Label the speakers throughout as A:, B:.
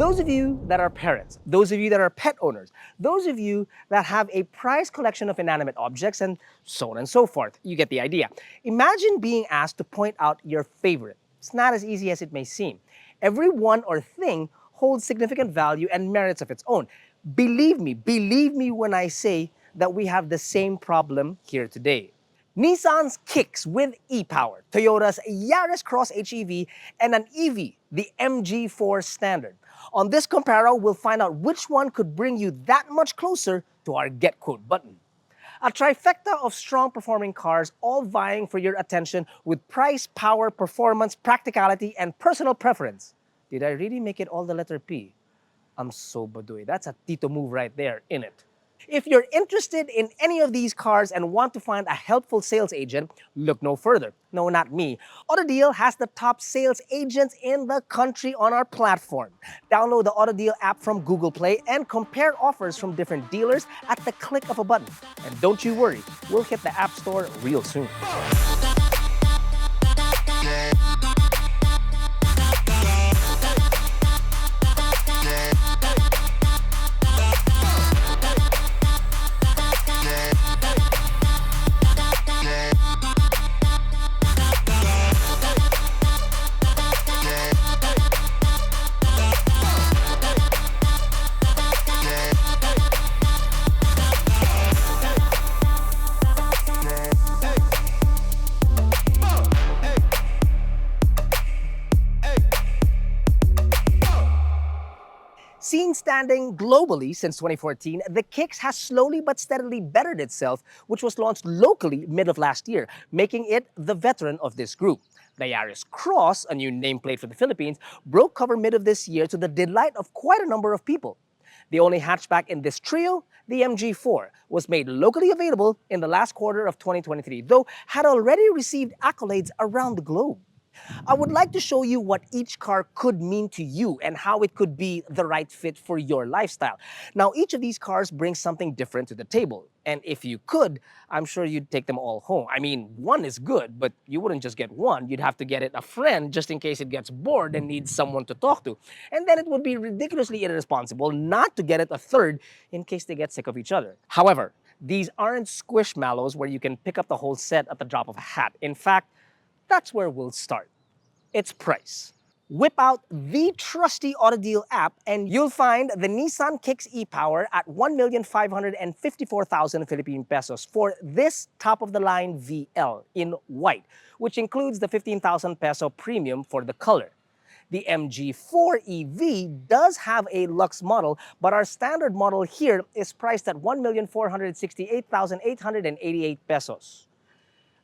A: Those of you that are parents, those of you that are pet owners, those of you that have a prized collection of inanimate objects, and so on and so forth, you get the idea. Imagine being asked to point out your favorite. It's not as easy as it may seem. Every one or thing holds significant value and merits of its own. Believe me when I say that we have the same problem here today. Nissan's Kicks with e-power, Toyota's Yaris Cross HEV, and an EV, the MG4 Standard. On this Comparo, we'll find out which one could bring you that much closer to our Get Quote button. A trifecta of strong performing cars, all vying for your attention with price, power, performance, practicality, and personal preference. Did I really make it all the letter P? I'm so baduy. That's a Tito move right there, innit? If you're interested in any of these cars and want to find a helpful sales agent, look no further. No, not me. AutoDeal has the top sales agents in the country on our platform. Download the AutoDeal app from Google Play and compare offers from different dealers at the click of a button. And don't you worry, we'll hit the App Store real soon. Seen standing globally since 2014, the Kicks has slowly but steadily bettered itself, which was launched locally mid of last year, making it the veteran of this group. The Yaris Cross, a new nameplate for the Philippines, broke cover mid of this year to the delight of quite a number of people. The only hatchback in this trio, the MG4, was made locally available in the last quarter of 2023, though had already received accolades around the globe. I would like to show you what each car could mean to you and how it could be the right fit for your lifestyle. Now, each of these cars brings something different to the table. And if you could, I'm sure you'd take them all home. I mean, one is good, but you wouldn't just get one. You'd have to get it a friend just in case it gets bored and needs someone to talk to. And then it would be ridiculously irresponsible not to get it a third in case they get sick of each other. However, these aren't squishmallows where you can pick up the whole set at the drop of a hat. In fact, that's where we'll start. Its price. Whip out the trusty AutoDeal app and you'll find the Nissan Kicks e-Power at 1,554,000 Philippine pesos for this top-of-the-line VL in white, which includes the 15,000 peso premium for the color. The MG4 EV does have a Lux model, but our standard model here is priced at 1,468,888 pesos.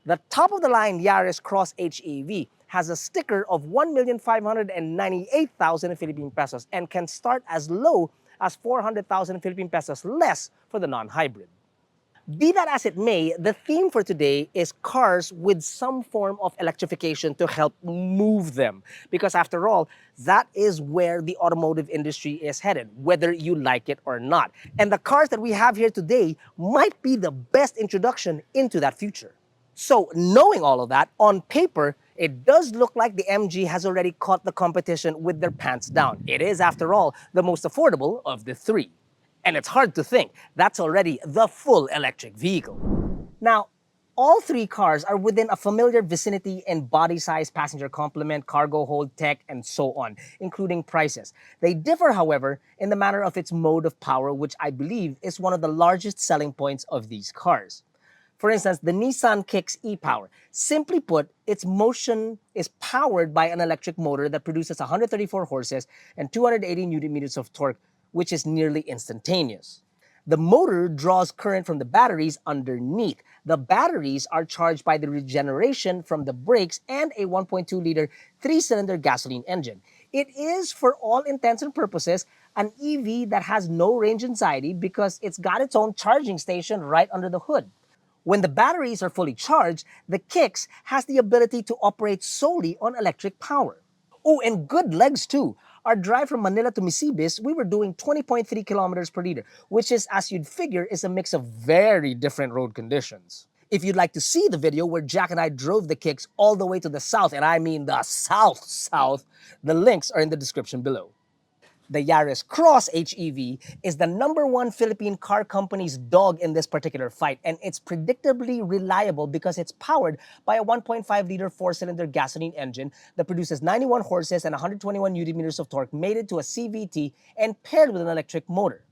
A: The top-of-the-line Yaris Cross HEV has a sticker of 1,598,000 Philippine pesos and can start as low as 400,000 Philippine pesos less for the non-hybrid. Be that as it may, the theme for today is cars with some form of electrification to help move them. Because after all, that is where the automotive industry is headed, whether you like it or not. And the cars that we have here today might be the best introduction into that future. So knowing all of that, on paper, it does look like the MG has already caught the competition with their pants down. It is, after all, the most affordable of the three. And it's hard to think that's already the full electric vehicle. Now, all three cars are within a familiar vicinity in body size, passenger complement, cargo hold, tech, and so on, including prices. They differ, however, in the matter of its mode of power, which I believe is one of the largest selling points of these cars. For instance, the Nissan Kicks e-Power. Simply put, its motion is powered by an electric motor that produces 134 horses and 280 Newton meters of torque, which is nearly instantaneous. The motor draws current from the batteries underneath. The batteries are charged by the regeneration from the brakes and a 1.2-liter three-cylinder gasoline engine. It is, for all intents and purposes, an EV that has no range anxiety because it's got its own charging station right under the hood. When the batteries are fully charged, the Kicks has the ability to operate solely on electric power. Oh, and good legs too. Our drive from Manila to Misibis, we were doing 20.3 kilometers per liter, which is, as you'd figure, is a mix of very different road conditions. If you'd like to see the video where Jack and I drove the Kicks all the way to the south, and I mean the south, the links are in the description below. The Yaris Cross HEV is the #1 Philippine car company's dog in this particular fight, and it's predictably reliable because it's powered by a 1.5-liter four-cylinder gasoline engine that produces 91 horses and 121 Nm of torque mated to a CVT and paired with an electric motor.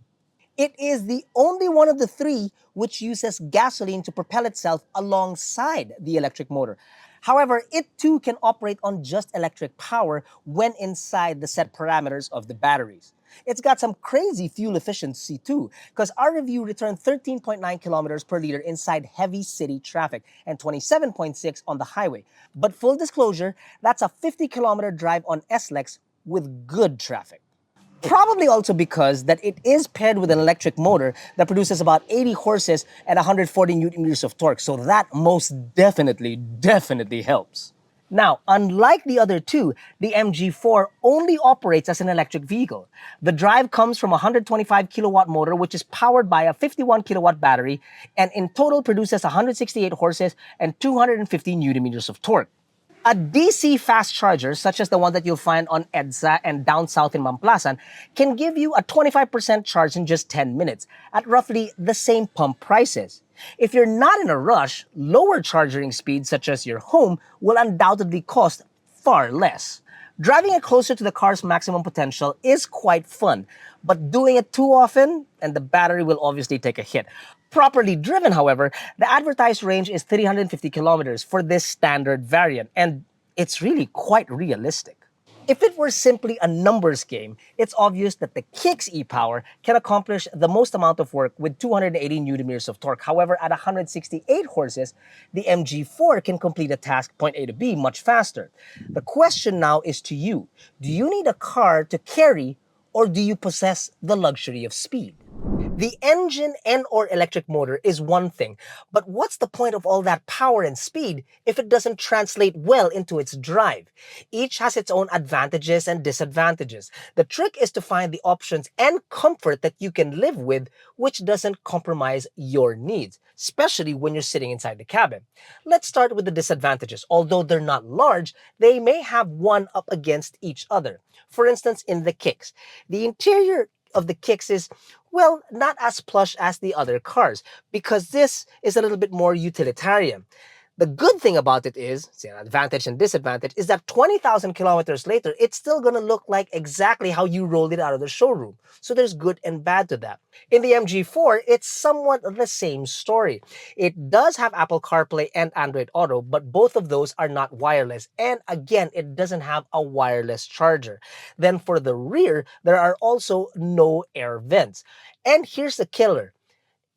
A: It is the only one of the three which uses gasoline to propel itself alongside the electric motor. However, it too can operate on just electric power when inside the set parameters of the batteries. It's got some crazy fuel efficiency too, because our review returned 13.9 kilometers per liter inside heavy city traffic and 27.6 on the highway. But full disclosure, that's a 50-kilometer drive on SLEX with good traffic. Probably also because that it is paired with an electric motor that produces about 80 horses and 140 newton meters of torque, so that most definitely helps. Now, unlike the other two, the MG4 only operates as an electric vehicle. The drive comes from a 125 kilowatt motor which is powered by a 51 kilowatt battery and in total produces 168 horses and 250 newton meters of torque. A DC fast charger, such as the one that you'll find on EDSA and down south in Mamplasan, can give you a 25% charge in just 10 minutes at roughly the same pump prices. If you're not in a rush, lower charging speeds such as your home will undoubtedly cost far less. Driving it closer to the car's maximum potential is quite fun, but doing it too often, and the battery will obviously take a hit. Properly driven, however, the advertised range is 350 kilometers for this standard variant, and it's really quite realistic. If it were simply a numbers game, it's obvious that the Kicks e-Power can accomplish the most amount of work with 280 newton meters of torque. However, at 168 horses, the MG4 can complete a task point A to B much faster. The question now is to you. Do you need a car to carry, or do you possess the luxury of speed? The engine and/or electric motor is one thing, but what's the point of all that power and speed if it doesn't translate well into its drive? Each has its own advantages and disadvantages. The trick is to find the options and comfort that you can live with, which doesn't compromise your needs, especially when you're sitting inside the cabin. Let's start with the disadvantages. Although they're not large, they may have one up against each other. For instance, in the Kicks, the interior of the Kicks is, well, not as plush as the other cars, because this is a little bit more utilitarian. The good thing about it is, see, an advantage and disadvantage, is that 20,000 kilometers later, it's still going to look like exactly how you rolled it out of the showroom. So there's good and bad to that. In the MG4, it's somewhat the same story. It does have Apple CarPlay and Android Auto, but both of those are not wireless. And again, it doesn't have a wireless charger. Then for the rear, there are also no air vents. And here's the killer.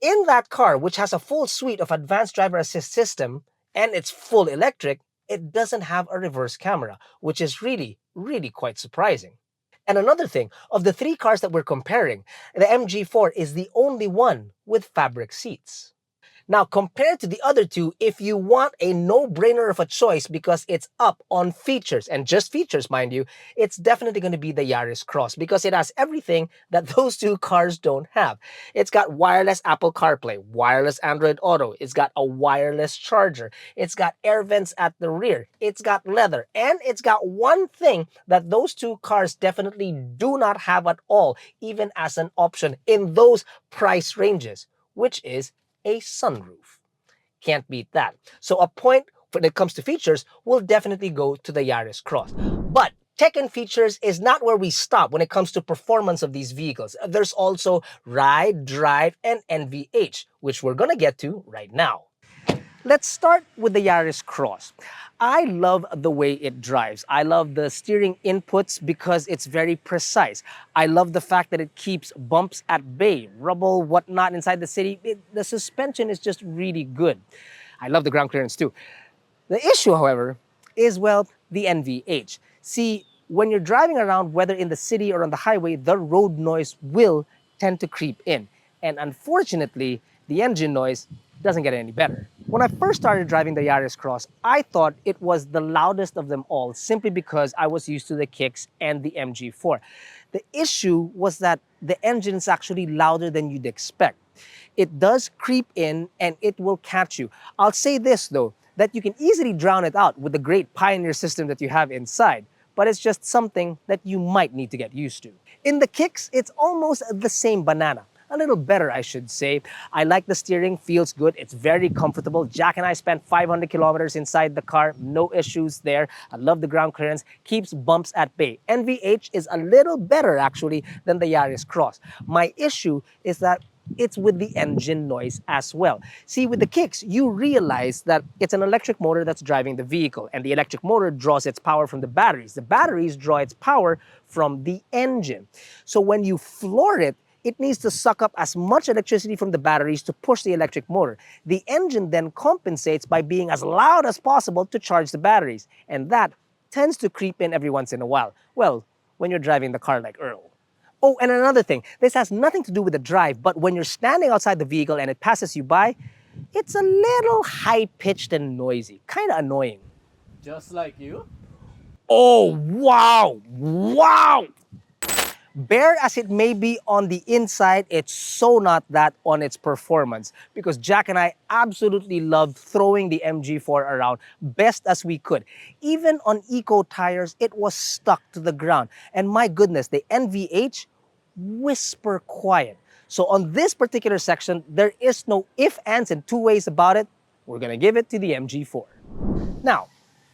A: In that car, which has a full suite of advanced driver assist system, and it's full electric, it doesn't have a reverse camera, which is really quite surprising. And another thing, of the three cars that we're comparing, the MG4 is the only one with fabric seats. Now, compared to the other two, if you want a no-brainer of a choice because it's up on features, and just features, mind you, it's definitely going to be the Yaris Cross because it has everything that those two cars don't have. It's got wireless Apple CarPlay, wireless Android Auto, it's got a wireless charger, it's got air vents at the rear, it's got leather, and it's got one thing that those two cars definitely do not have at all, even as an option in those price ranges, which is a sunroof. Can't beat that. So a point when it comes to features will definitely go to the Yaris Cross. But tech and features is not where we stop when it comes to performance of these vehicles. There's also ride, drive, and NVH, which we're gonna get to right now. Let's start with the Yaris Cross. I love the way it drives. I love the steering inputs because it's very precise. I love the fact that it keeps bumps at bay, rubble, whatnot inside the city. The suspension is just really good. I love the ground clearance too. The issue, however, is, well, the NVH. See, when you're driving around, whether in the city or on the highway, the road noise will tend to creep in. And unfortunately, the engine noise doesn't get any better. When I first started driving the Yaris Cross, I thought it was the loudest of them all simply because I was used to the Kicks and the MG4. The issue was that the engine is actually louder than you'd expect. It does creep in and it will catch you. I'll say this though, that you can easily drown it out with the great Pioneer system that you have inside. but it's just something that you might need to get used to. In the Kicks, it's almost the same banana. A little better, I should say. I like the steering, feels good, it's very comfortable. Jack and I spent 500 kilometers inside the car, no issues there. I love the ground clearance, keeps bumps at bay. NVH is a little better actually than the Yaris Cross. My issue is that it's with the engine noise as well. See, with the Kicks, you realize that it's an electric motor that's driving the vehicle, and the electric motor draws its power from the batteries. The batteries draw its power from the engine. So when you floor it, it needs to suck up as much electricity from the batteries to push the electric motor. The engine then compensates by being as loud as possible to charge the batteries, and that tends to creep in every once in a while. Well, when you're driving the car like Earl. Oh, and another thing, this has nothing to do with the drive, but when you're standing outside the vehicle and it passes you by, it's a little high-pitched and noisy, kind of annoying.
B: Just like you?
A: Oh, wow! Wow! Bare as it may be on the inside, it's so not that on its performance, because Jack and I absolutely loved throwing the MG4 around best as we could. Even on eco tires, it was stuck to the ground. And my goodness, the NVH, whisper quiet. So on this particular section, there is no if, ands, and two ways about it. We're gonna give it to the MG4. Now,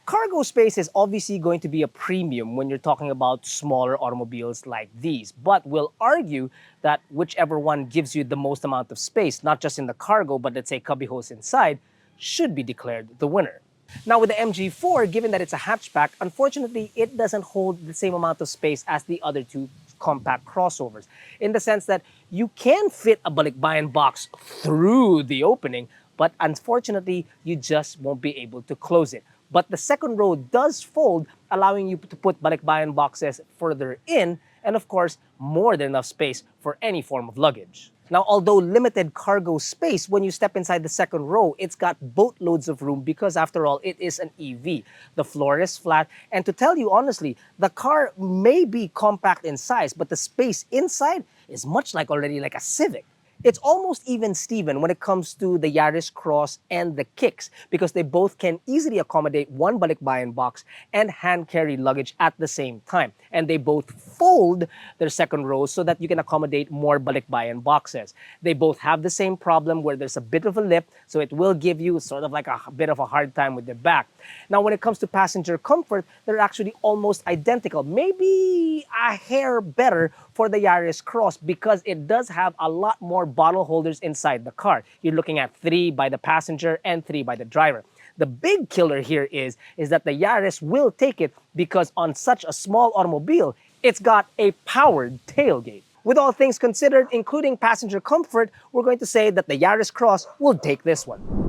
A: cargo space is obviously going to be a premium when you're talking about smaller automobiles like these, but we'll argue that whichever one gives you the most amount of space, not just in the cargo, but let's say cubbyholes inside, should be declared the winner. Now with the MG4, given that it's a hatchback, unfortunately it doesn't hold the same amount of space as the other two compact crossovers, in the sense that you can fit a balikbayan box through the opening, but unfortunately you just won't be able to close it. But the second row does fold, allowing you to put balikbayan boxes further in, and of course, more than enough space for any form of luggage. Now, although limited cargo space, when you step inside the second row, it's got boatloads of room because after all, it is an EV. The floor is flat, and to tell you honestly, the car may be compact in size, but the space inside is much like already like a Civic. It's almost even Steven when it comes to the Yaris Cross and the Kicks, because they both can easily accommodate one balikbayan box and hand carry luggage at the same time. And they both fold their second rows so that you can accommodate more balikbayan boxes. They both have the same problem where there's a bit of a lip, so it will give you sort of like a bit of a hard time with the back. Now, when it comes to passenger comfort, they're actually almost identical. Maybe a hair better for the Yaris Cross because it does have a lot more bottle holders inside the car. You're looking at 3 by the passenger and 3 by the driver. The big killer here is that the Yaris will take it because on such a small automobile, it's got a powered tailgate. With all things considered, including passenger comfort, we're going to say that the Yaris Cross will take this one.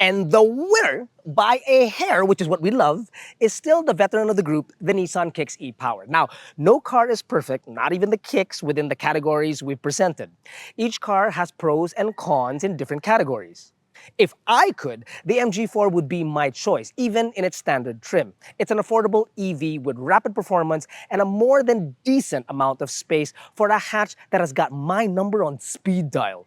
A: And the winner, by a hair, which is what we love, is still the veteran of the group, the Nissan Kicks e-Power. Now, no car is perfect, not even the Kicks within the categories we've presented. Each car has pros and cons in different categories. If I could, the MG4 would be my choice, even in its standard trim. It's an affordable EV with rapid performance and a more than decent amount of space for a hatch that has got my number on speed dial.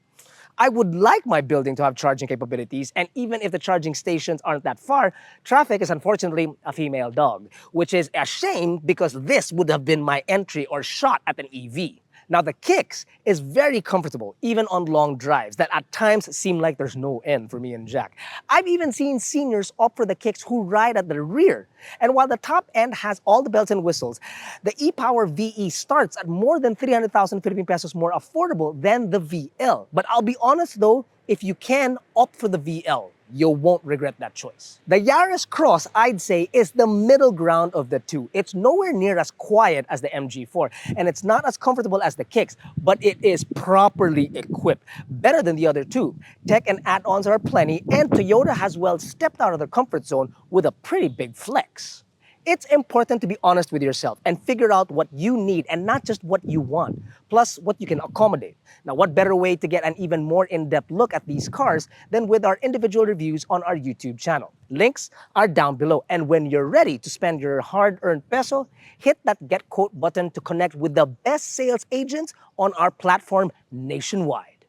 A: I would like my building to have charging capabilities, and even if the charging stations aren't that far, traffic is unfortunately a female dog, which is a shame because this would have been my entry or shot at an EV. Now the Kicks is very comfortable, even on long drives that at times seem like there's no end for me and Jack. I've even seen seniors opt for the Kicks who ride at the rear. And while the top end has all the bells and whistles, the e-Power VE starts at more than 300,000 Philippine pesos more affordable than the VL. But I'll be honest though, if you can, opt for the VL. You won't regret that choice. The Yaris Cross, I'd say, is the middle ground of the two. It's nowhere near as quiet as the MG4, and it's not as comfortable as the Kicks, but it is properly equipped, better than the other two. Tech and add-ons are plenty, and Toyota has well stepped out of their comfort zone with a pretty big flex. It's important to be honest with yourself and figure out what you need and not just what you want, plus what you can accommodate. Now, what better way to get an even more in-depth look at these cars than with our individual reviews on our YouTube channel? Links are down below. And when you're ready to spend your hard-earned peso, hit that Get Quote button to connect with the best sales agents on our platform nationwide.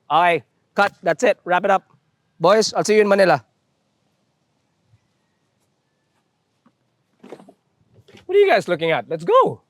A: Okay, cut. That's it. Wrap it up. Boys, I'll see you in Manila. What are you guys looking at? Let's go.